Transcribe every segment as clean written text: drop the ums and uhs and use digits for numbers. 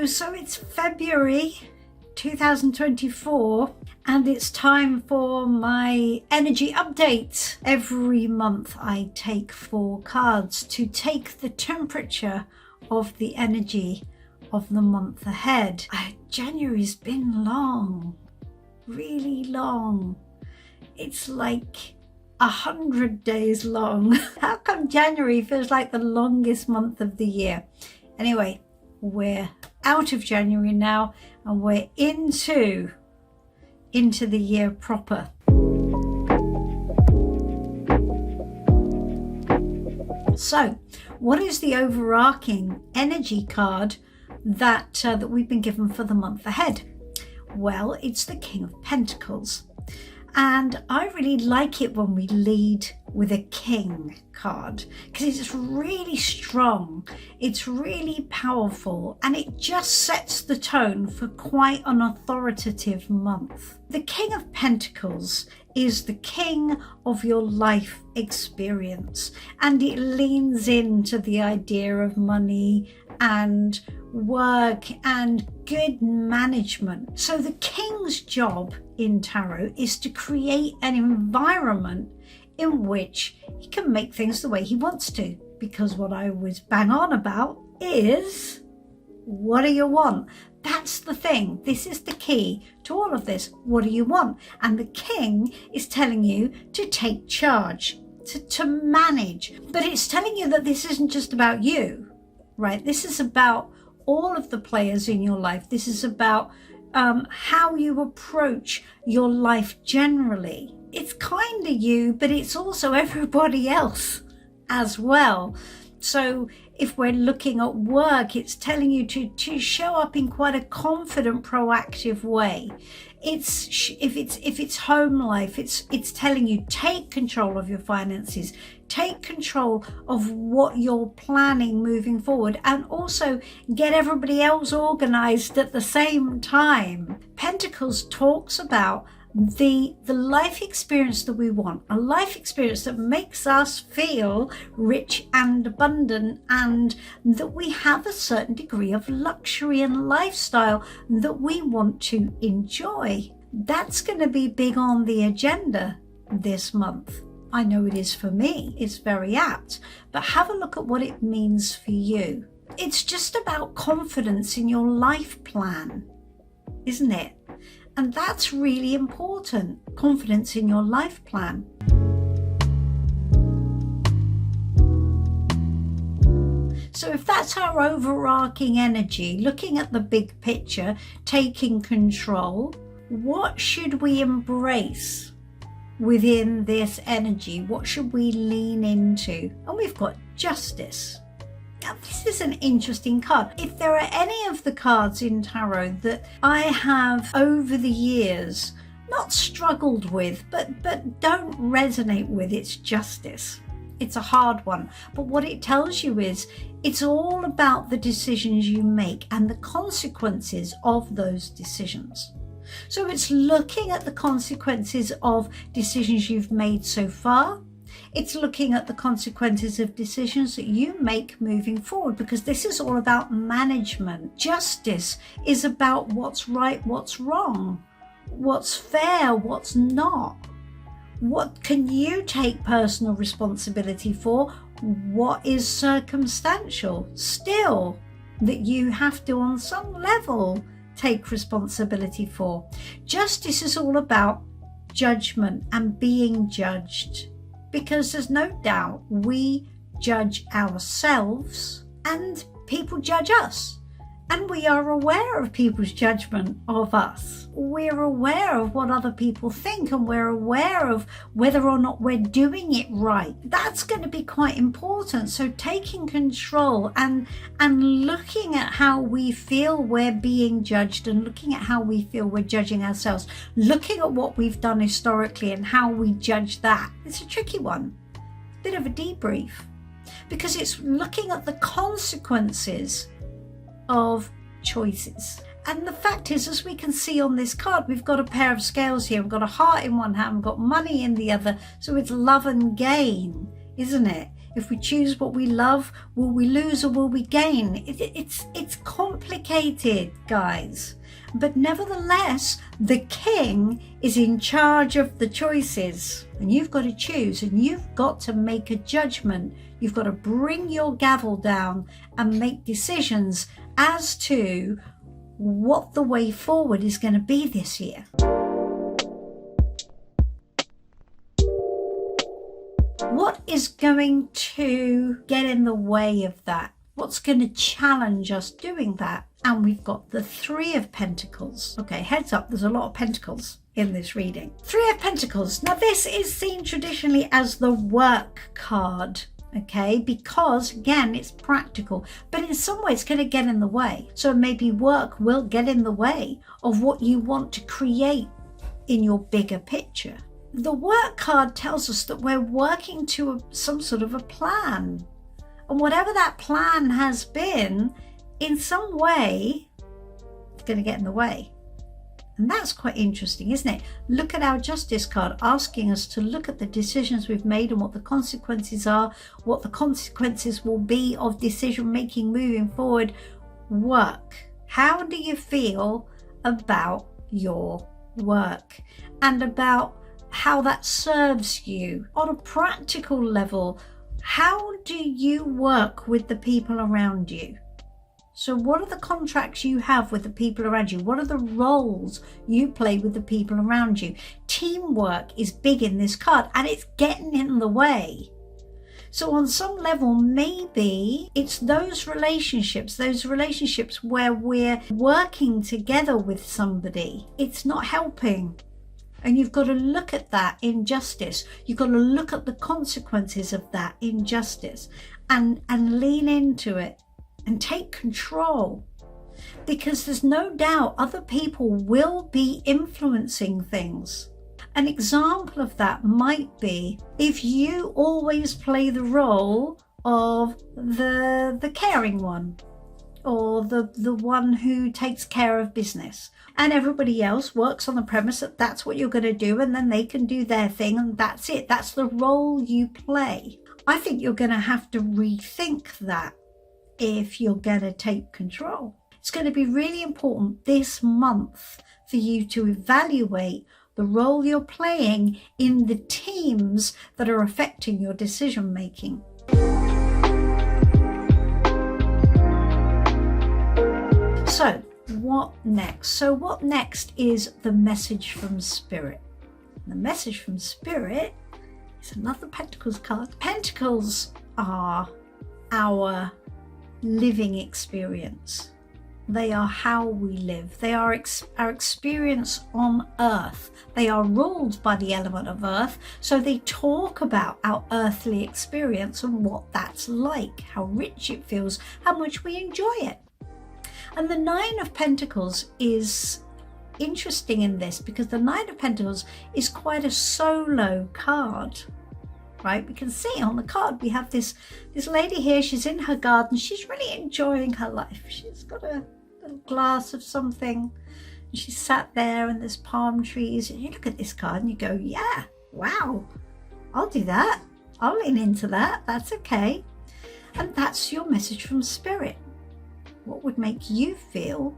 So it's February 2024 and it's time for my energy update. Every month I take 4 cards to take the temperature of the energy of the month ahead. January's been long, really long. It's like 100 days long. How come January feels like the longest month of the year? Anyway, we're out of January now and we're into the year proper. So what is the overarching energy card that we've been given for the month ahead? Well, it's the King of Pentacles. And I really like it when we lead with a king card because it's really strong, it's really powerful, and it just sets the tone for quite an authoritative month. The King of Pentacles is the king of your life experience, and it leans into the idea of money and work and good management. So the king's job in tarot is to create an environment in which he can make things the way he wants to, because what I always bang on about is, what do you want? That's the thing. This is the key to all of this. What do you want? And the king is telling you to take charge, to manage, but it's telling you that this isn't just about you, right? This is about all of the players in your life. This is about how you approach your life generally. It's kind of you, but it's also everybody else as well. So if we're looking at work, it's telling you to show up in quite a confident, proactive way. If it's home life, it's telling you take control of your finances, take control of what you're planning moving forward, and also get everybody else organized at the same time. Pentacles talks about the life experience that we want, a life experience that makes us feel rich and abundant, and that we have a certain degree of luxury and lifestyle that we want to enjoy. That's going to be big on the agenda this month. I know it is for me. It's very apt, but have a look at what it means for you. It's just about confidence in your life plan, isn't it? And that's really important, confidence in your life plan. So if that's our overarching energy, looking at the big picture, taking control, what should we embrace within this energy? What should we lean into? And we've got justice. Now, this is an interesting card. If there are any of the cards in tarot that I have over the years not struggled with, but don't resonate with, it's justice. It's a hard one. But what it tells you is it's all about the decisions you make and the consequences of those decisions. So it's looking at the consequences of decisions you've made so far. It's looking at the consequences of decisions that you make moving forward, because this is all about management. Justice is about what's right, what's wrong, what's fair, what's not. What can you take personal responsibility for? What is circumstantial still that you have to, on some level, take responsibility for? Justice is all about judgment and being judged. Because there's no doubt we judge ourselves and people judge us. And we are aware of people's judgment of us. We're aware of what other people think, and we're aware of whether or not we're doing it right. That's going to be quite important. So taking control and looking at how we feel we're being judged, and looking at how we feel we're judging ourselves, looking at what we've done historically and how we judge that. It's a tricky one. Bit of a debrief, because it's looking at the consequences of choices. And the fact is, as we can see on this card, we've got a pair of scales here. We've got a heart in one hand, we've got money in the other. So it's love and gain, isn't it? If we choose what we love, will we lose or will we gain? It's complicated, guys. But nevertheless, the king is in charge of the choices. And you've got to choose, and you've got to make a judgment. You've got to bring your gavel down and make decisions as to what the way forward is going to be this year. What is going to get in the way of that? What's going to challenge us doing that? And we've got the Three of Pentacles. Okay, heads up, there's a lot of pentacles in this reading. Three of Pentacles. Now, this is seen traditionally as the work card, okay? Because, again, it's practical. But in some ways, it's going to get in the way. So maybe work will get in the way of what you want to create in your bigger picture. The work card tells us that we're working to some sort of a plan. And whatever that plan has been, in some way, it's going to get in the way. And that's quite interesting, isn't it? Look at our Justice card, asking us to look at the decisions we've made and what the consequences are, what the consequences will be of decision making moving forward. Work. How do you feel about your work and about how that serves you on a practical level? How do you work with the people around you? So what are the contracts you have with the people around you? What are the roles you play with the people around you? Teamwork is big in this card, and it's getting in the way. So on some level, maybe it's those relationships where we're working together with somebody. It's not helping. And you've got to look at that injustice. You've got to look at the consequences of that injustice and lean into it and take control. Because there's no doubt other people will be influencing things. An example of that might be if you always play the role of the caring one, or the one who takes care of business, and everybody else works on the premise that that's what you're going to do, and then they can do their thing, and that's it. That's the role you play. I think you're going to have to rethink that if you're going to take control. It's going to be really important this month for you to evaluate the role you're playing in the teams that are affecting your decision making. So what next? So what next is the message from Spirit. The message from Spirit is another Pentacles card. Pentacles are our living experience. They are how we live. They are our experience on earth. They are ruled by the element of earth. So they talk about our earthly experience and what that's like, how rich it feels, how much we enjoy it. And the Nine of Pentacles is interesting in this because the Nine of Pentacles is quite a solo card, right? We can see on the card we have this lady here. She's in her garden. She's really enjoying her life. She's got a little glass of something. And she's sat there and there's palm trees. And you look at this card and you go, yeah, wow, I'll do that. I'll lean into that. That's okay. And that's your message from Spirit. What would make you feel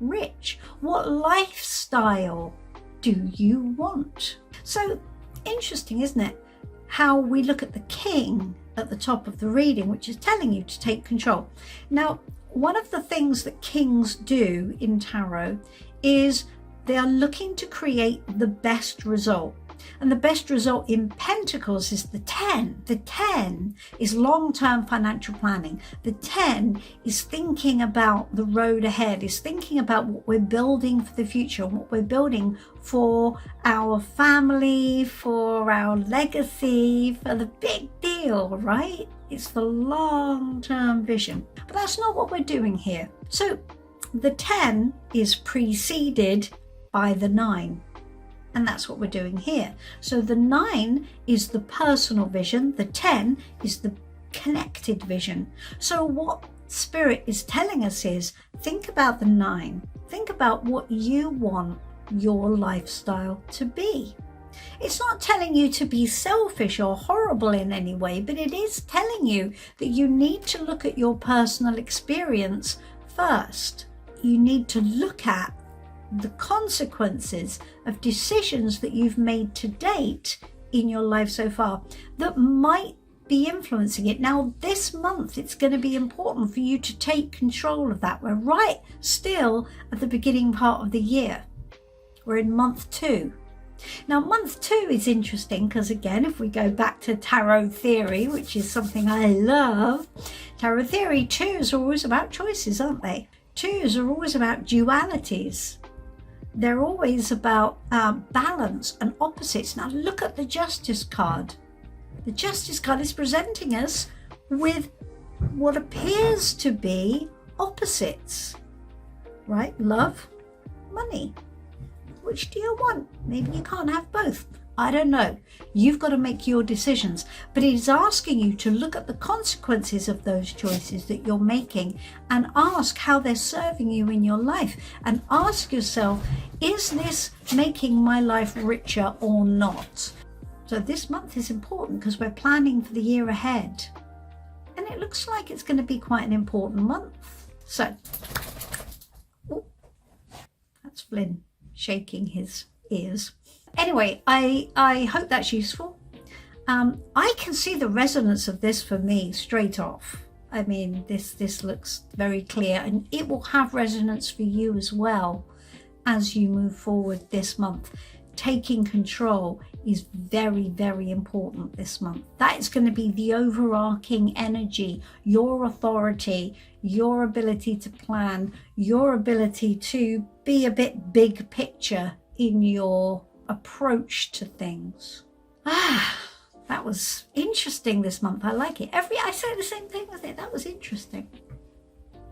rich? What lifestyle do you want? So interesting, isn't it? How we look at the king at the top of the reading, which is telling you to take control. Now, one of the things that kings do in tarot is they are looking to create the best result. And the best result in Pentacles is the 10. The 10 is long-term financial planning. The 10 is thinking about the road ahead, is thinking about what we're building for the future, what we're building for our family, for our legacy, for the big deal, right? It's the long-term vision. But that's not what we're doing here. So the 10 is preceded by the 9. And that's what we're doing here. So the 9 is the personal vision. The 10 is the connected vision. So what Spirit is telling us is, think about the 9. Think about what you want your lifestyle to be. It's not telling you to be selfish or horrible in any way, but it is telling you that you need to look at your personal experience first. You need to look at the consequences of decisions that you've made to date in your life so far that might be influencing it. Now, this month, it's going to be important for you to take control of that. We're right still at the beginning part of the year. We're in month 2. Now, month 2 is interesting because, again, if we go back to tarot theory, which is something I love, tarot theory, 2s are always about choices, aren't they? 2s are always about dualities. They're always about balance and opposites. Now, look at the Justice card. The Justice card is presenting us with what appears to be opposites, right? Love, money. Which do you want? Maybe you can't have both. I don't know. You've got to make your decisions. But it is asking you to look at the consequences of those choices that you're making and ask how they're serving you in your life. And ask yourself, is this making my life richer or not? So this month is important because we're planning for the year ahead. And it looks like it's going to be quite an important month. So, that's Flynn shaking his ears. Anyway, I hope that's useful. I can see the resonance of this for me straight off. I mean, this looks very clear, and it will have resonance for you as well as you move forward this month. Taking control is very, very important this month. That is going to be the overarching energy, your authority, your ability to plan, your ability to be a bit big picture in your approach to things. That was interesting this month. I like it. I say the same thing with it. That was interesting.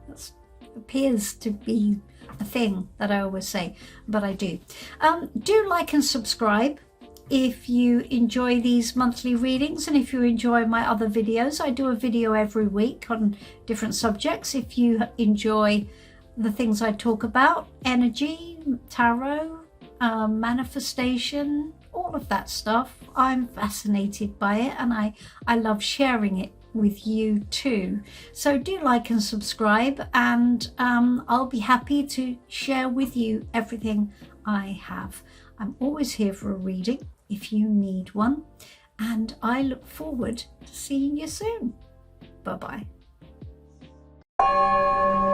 That appears to be a thing that I always say, but I do. Do like and subscribe if you enjoy these monthly readings, and if you enjoy my other videos. I do a video every week on different subjects. If you enjoy the things I talk about, energy, tarot, manifestation, all of that stuff, I'm fascinated by it, and I love sharing it with you too. So do like and subscribe, and I'll be happy to share with you everything I have. I'm always here for a reading if you need one, and I look forward to seeing you soon. Bye bye.